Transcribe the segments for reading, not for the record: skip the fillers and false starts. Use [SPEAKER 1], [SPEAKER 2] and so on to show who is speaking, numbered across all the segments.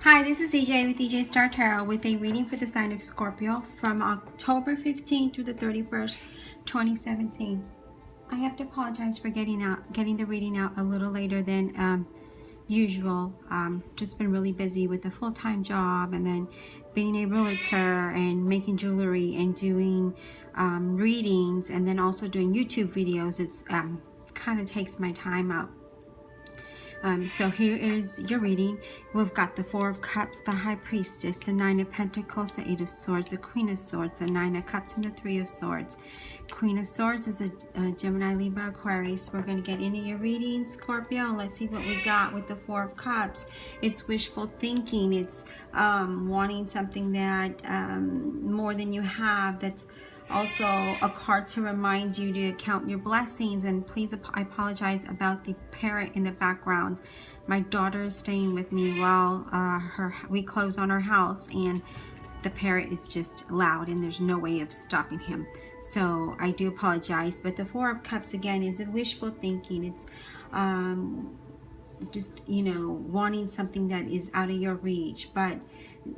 [SPEAKER 1] Hi, this is EJ with EJ Star Tarot with a reading for the sign of Scorpio from October 15th through the 31st, 2017. I have to apologize for getting the reading out a little later than usual. Just been really busy with a full-time job and then being a realtor and making jewelry and doing readings and then also doing YouTube videos. It's kind of takes my time out. So here is your reading. We've got the Four of Cups, the High Priestess, the Nine of Pentacles, the Eight of Swords, the Queen of Swords, the Nine of Cups, and the Three of Swords. Queen of Swords is a Gemini, Libra, Aquarius. We're going to get into your reading, Scorpio. Let's see what we got with the Four of Cups. It's wishful thinking. It's wanting something that more than you have. That's also a card to remind you to count your blessings. And please, I apologize about the parrot in the background. My daughter is staying with me while we close on our house, and the parrot is just loud and there's no way of stopping him. So I do apologize. But the Four of Cups again is a wishful thinking. It's just, you know, wanting something that is out of your reach. But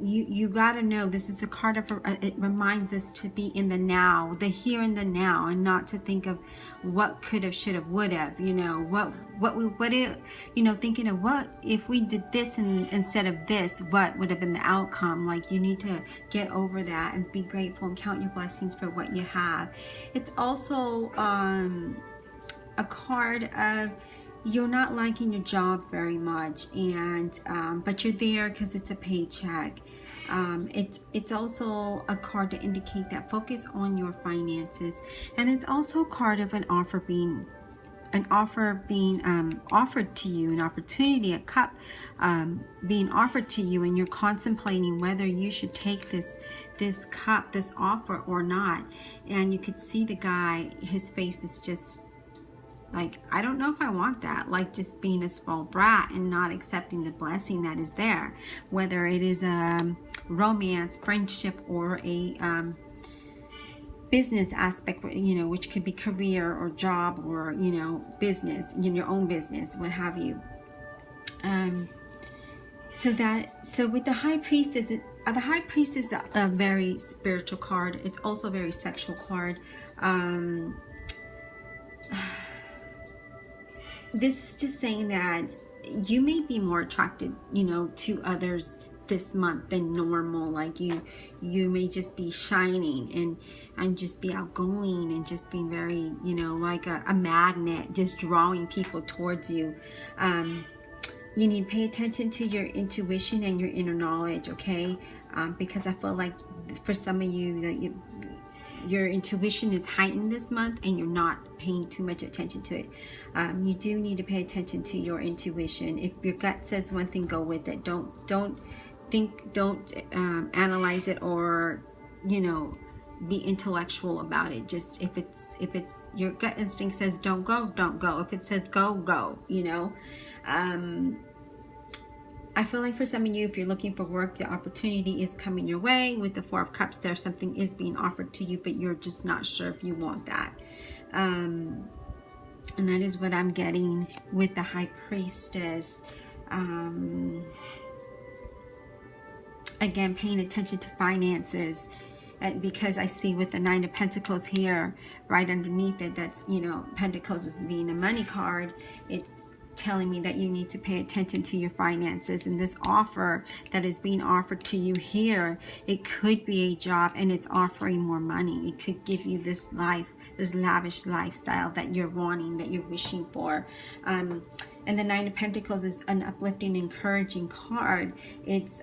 [SPEAKER 1] you got to know, this is a card of it reminds us to be in the now, the here and the now, and not to think of what could have, should have, would have, you know, what if, you know, thinking of what if we did this and instead of this, what would have been the outcome. Like, you need to get over that and be grateful and count your blessings for what you have. It's also a card of you're not liking your job very much, and but you're there because it's a paycheck. It's also a card to indicate that focus on your finances, and it's also a card of an offer being offered to you, an opportunity, a cup being offered to you, and you're contemplating whether you should take this cup, this offer, or not. And you could see the guy, his face is just like, I don't know if I want that, like just being a spoiled brat and not accepting the blessing that is there, whether it is a romance, friendship, or a business aspect, you know, which could be career or job, or, you know, business, in your own business, what have you. So with the High Priestess, the High Priestess is a very spiritual card. It's also a very sexual card. This is just saying that you may be more attracted, you know, to others this month than normal. Like you may just be shining and just be outgoing and just being very, you know, like a magnet, just drawing people towards you. You need to pay attention to your intuition and your inner knowledge, okay? Because I feel like for some of you that your intuition is heightened this month and you're not paying too much attention to it. You do need to pay attention to your intuition. If your gut says one thing, go with it. Don't analyze it, or, you know, be intellectual about it. Just if it's your gut instinct says don't go, don't go. If it says go, go, you know. I feel like for some of you, if you're looking for work, the opportunity is coming your way. With the Four of Cups, there something is being offered to you, but you're just not sure if you want that. And that is what I'm getting with the High Priestess. Again, paying attention to finances, because I see with the Nine of Pentacles here, right underneath it, that's, you know, Pentacles is being a money card. It's telling me that you need to pay attention to your finances. And this offer that is being offered to you here, it could be a job and it's offering more money. It could give you this life, this lavish lifestyle that you're wanting, that you're wishing for. And the Nine of Pentacles is an uplifting, encouraging card. It's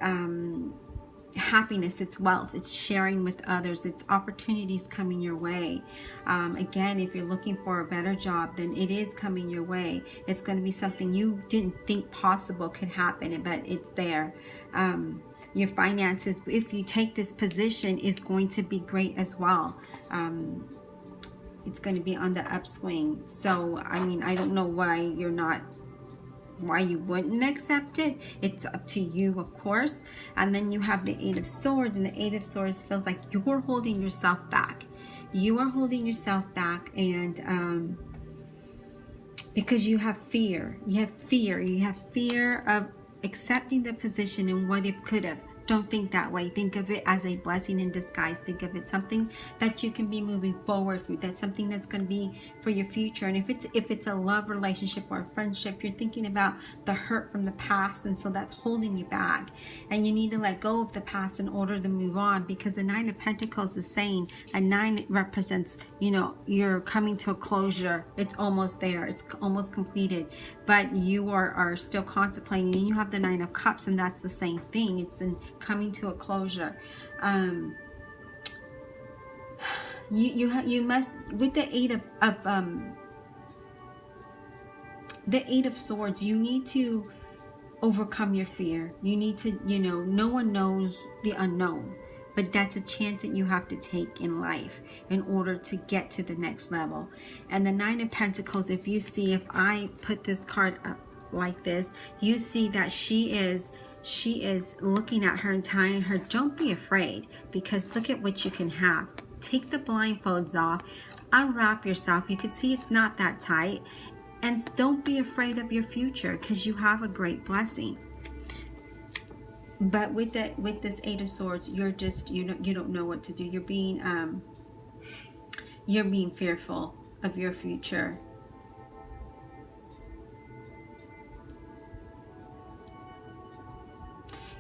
[SPEAKER 1] happiness, it's wealth, it's sharing with others, it's opportunities coming your way. Again, if you're looking for a better job, then it is coming your way. It's going to be something you didn't think possible could happen, but it's there. Your finances, if you take this position, is going to be great as well. It's going to be on the upswing. So I mean, I don't know why you wouldn't accept it. It's up to you, of course. And then you have the Eight of Swords, and the Eight of Swords feels like you're holding yourself back. You are holding yourself back, and because you have fear. You have fear of accepting the position and what if could have. Don't think that way. Think of it as a blessing in disguise. Think of it something that you can be moving forward with. That's something that's going to be for your future. And if it's a love relationship or a friendship, you're thinking about the hurt from the past, and so that's holding you back. And you need to let go of the past in order to move on, because the Nine of Pentacles is saying a 9 represents, you know, you're coming to a closure. It's almost there. It's almost completed, but you are still contemplating. And you have the 9 of Cups, and that's the same thing. It's in coming to a closure. You must, with the Eight of Swords, you need to overcome your fear. You need to, you know, no one knows the unknown, but that's a chance that you have to take in life in order to get to the next level. And the 9 of Pentacles, if you see, if I put this card up like this, you see that she is looking at her and telling her, don't be afraid, because look at what you can have. Take the blindfolds off, unwrap yourself. You can see it's not that tight, and don't be afraid of your future, because you have a great blessing. But with this 8 of Swords, you're just, you don't know what to do. You're being fearful of your future.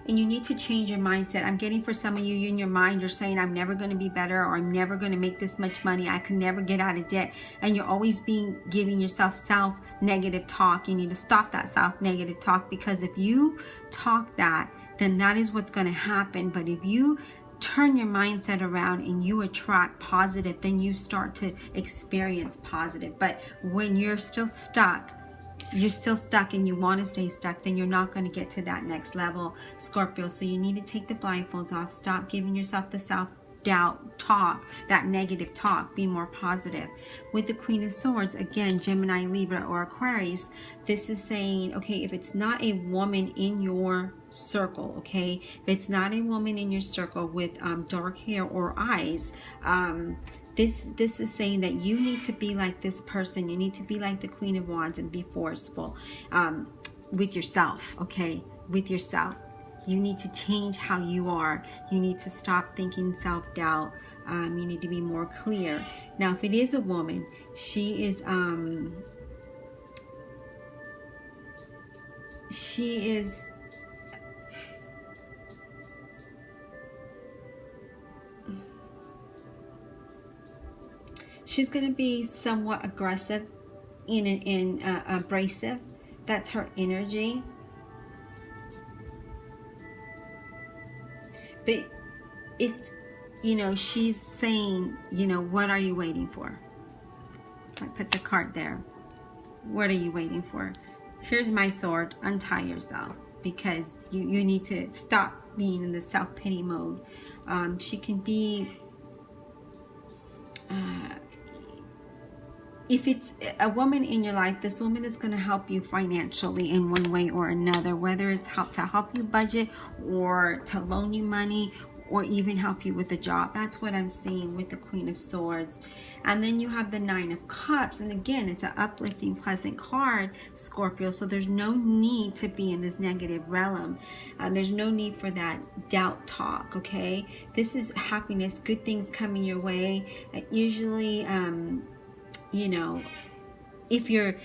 [SPEAKER 1] And you need to change your mindset. I'm getting for some of you, in your mind, you're saying, I'm never going to be better, or I'm never going to make this much money. I can never get out of debt. And you're always giving yourself self-negative talk. You need to stop that self-negative talk, because if you talk that, then that is what's going to happen. But if you turn your mindset around and you attract positive, then you start to experience positive. But when you're still stuck, and you want to stay stuck, then you're not going to get to that next level, Scorpio. So you need to take the blindfolds off. Stop giving yourself the self-doubt talk, that negative talk. Be more positive. With the Queen of Swords, again, Gemini, Libra, or Aquarius, this is saying, okay, if it's not a woman in your circle, okay, if it's not a woman in your circle with dark hair or eyes, this is saying that you need to be like this person. You need to be like the Queen of Wands and be forceful with yourself, okay? With yourself. You need to change how you are. You need to stop thinking self-doubt. You need to be more clear. Now, if it is a woman, she's going to be somewhat aggressive and abrasive. That's her energy. But it's, you know, she's saying, you know, what are you waiting for? I put the card there. What are you waiting for? Here's my sword. Untie yourself, because you need to stop being in the self-pity mode. She can be... if it's a woman in your life, this woman is going to help you financially in one way or another, whether it's to help you budget, or to loan you money, or even help you with a job. That's what I'm seeing with the Queen of Swords. And then you have the 9 of Cups, and again, it's an uplifting, pleasant card, Scorpio. So there's no need to be in this negative realm. There's no need for that doubt talk, okay? This is happiness, good things coming your way. Usually, you know, if you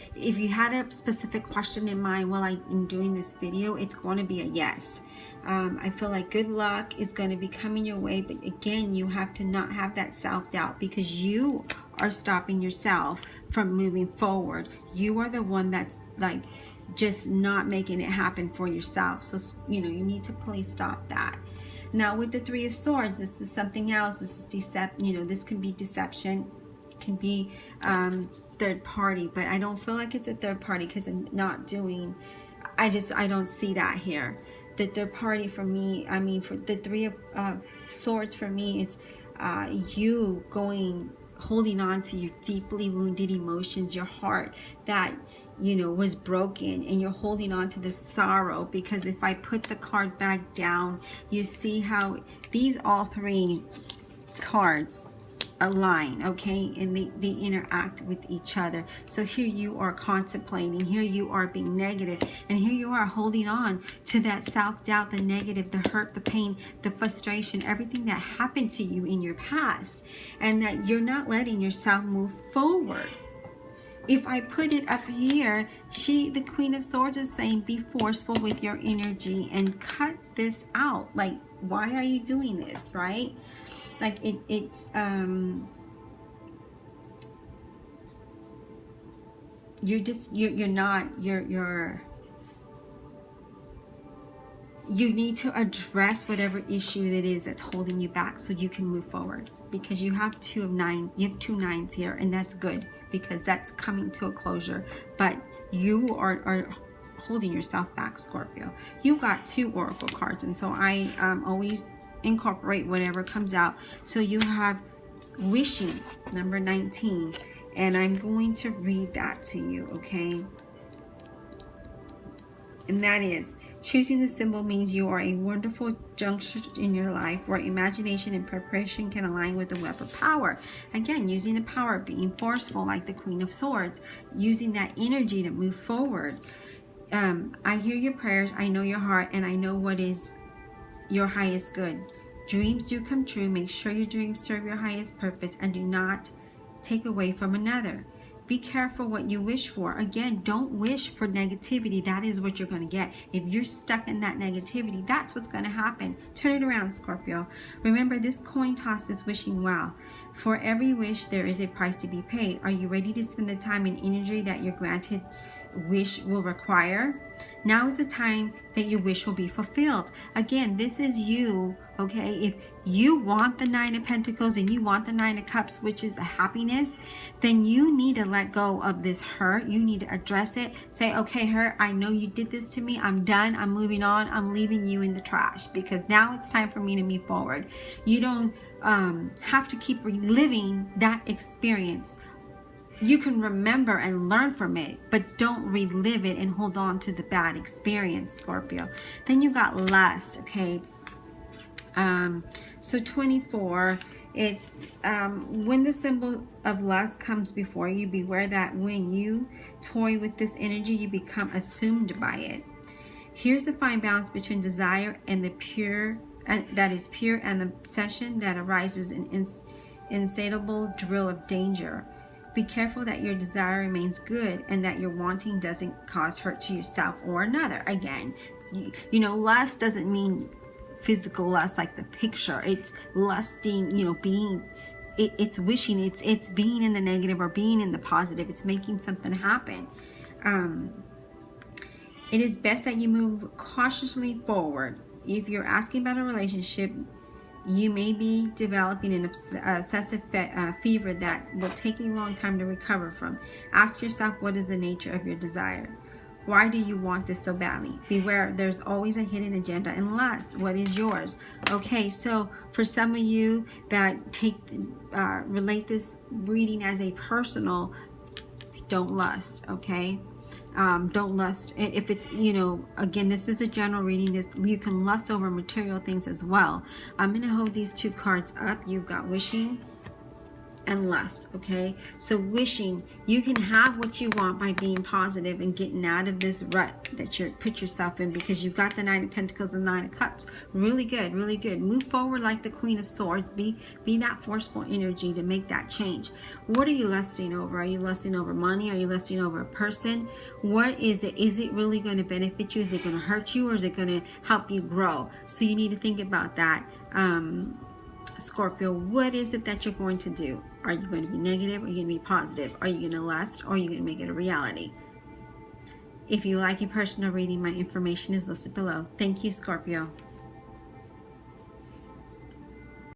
[SPEAKER 1] had a specific question in mind while I'm doing this video, it's going to be a yes. I feel like good luck is going to be coming your way, but again, you have to not have that self-doubt, because you are stopping yourself from moving forward. You are the one that's like just not making it happen for yourself. So, you know, you need to please stop that. Now, with the 3 of Swords, this is something else. This is you know, this can be deception. Can be third party, but I don't feel like it's a third party, because I'm not doing, I don't see that here. The third party for me, I mean, for the 3 of Swords for me is you holding on to your deeply wounded emotions, your heart that, you know, was broken, and you're holding on to the sorrow. Because if I put the card back down, you see how these all 3 cards align, okay, and they interact with each other. So here you are contemplating, here you are being negative, and here you are holding on to that self-doubt, the negative, the hurt, the pain, the frustration, everything that happened to you in your past, and that you're not letting yourself move forward. If I put it up here, the Queen of Swords is saying, be forceful with your energy and cut this out. Like, why are you doing this, right? Like you need to address whatever issue that is that's holding you back so you can move forward, because you have two nines here, and that's good because that's coming to a closure, but you are holding yourself back, Scorpio. You got 2 oracle cards, and so I always incorporate whatever comes out. So you have wishing, number 19, and I'm going to read that to you, okay? And that is, choosing the symbol means you are a wonderful juncture in your life where imagination and preparation can align with the web of power. Again, using the power, being forceful like the Queen of Swords, using that energy to move forward. I hear your prayers, I know your heart, and I know what is your highest good. Dreams do come true. Make sure your dreams serve your highest purpose and do not take away from another. Be careful what you wish for. Again, don't wish for negativity. That is what you're going to get. If you're stuck in that negativity, that's what's going to happen. Turn it around, Scorpio. Remember, this coin toss is wishing well. For every wish, there is a price to be paid. Are you ready to spend the time and energy that your granted wish will require? Now is the time that your wish will be fulfilled. Again, this is you, okay? If you want the 9 of Pentacles and you want the 9 of Cups, which is the happiness, then you need to let go of this hurt. You need to address it. Say, okay, hurt, I know you did this to me. I'm done. I'm moving on. I'm leaving you in the trash because now it's time for me to move forward. You don't have to keep reliving that experience. You can remember and learn from it, but don't relive it and hold on to the bad experience, Scorpio. Then you got lust, okay? So 24, it's when the symbol of lust comes before you, beware that when you toy with this energy, you become assumed by it. Here's the fine balance between desire and the pure, that is pure, and the obsession that arises in insatiable drill of danger. Be careful that your desire remains good and that your wanting doesn't cause hurt to yourself or another. Again, you know, lust doesn't mean physical lust like the picture. It's lusting, you know, being, it's wishing, it's being in the negative or being in the positive. It's making something happen. It is best that you move cautiously forward. If you're asking about a relationship, you may be developing an obsessive fever that will take a long time to recover from. Ask yourself, what is the nature of your desire? Why do you want this so badly? Beware, there's always a hidden agenda in lust. What is yours? Okay, so for some of you that relate this reading as a personal, don't lust, okay? Don't lust. If it's, you know, again, this is a general reading. This, you can lust over material things as well. I'm going to hold these 2 cards up. You've got wishing and lust, okay? So wishing, you can have what you want by being positive and getting out of this rut that you put yourself in, because you've got the 9 of Pentacles and 9 of Cups. Really good, really good. Move forward like the Queen of Swords. Be that forceful energy to make that change. What are you lusting over? Are you lusting over money? Are you lusting over a person? What is it? Is it really going to benefit you? Is it going to hurt you, or is it going to help you grow? So you need to think about that. Scorpio, what is it that you're going to do? Are you going to be negative? Or are you going to be positive? Are you going to lust? Or are you going to make it a reality? If you like a personal reading, my information is listed below. Thank you, Scorpio.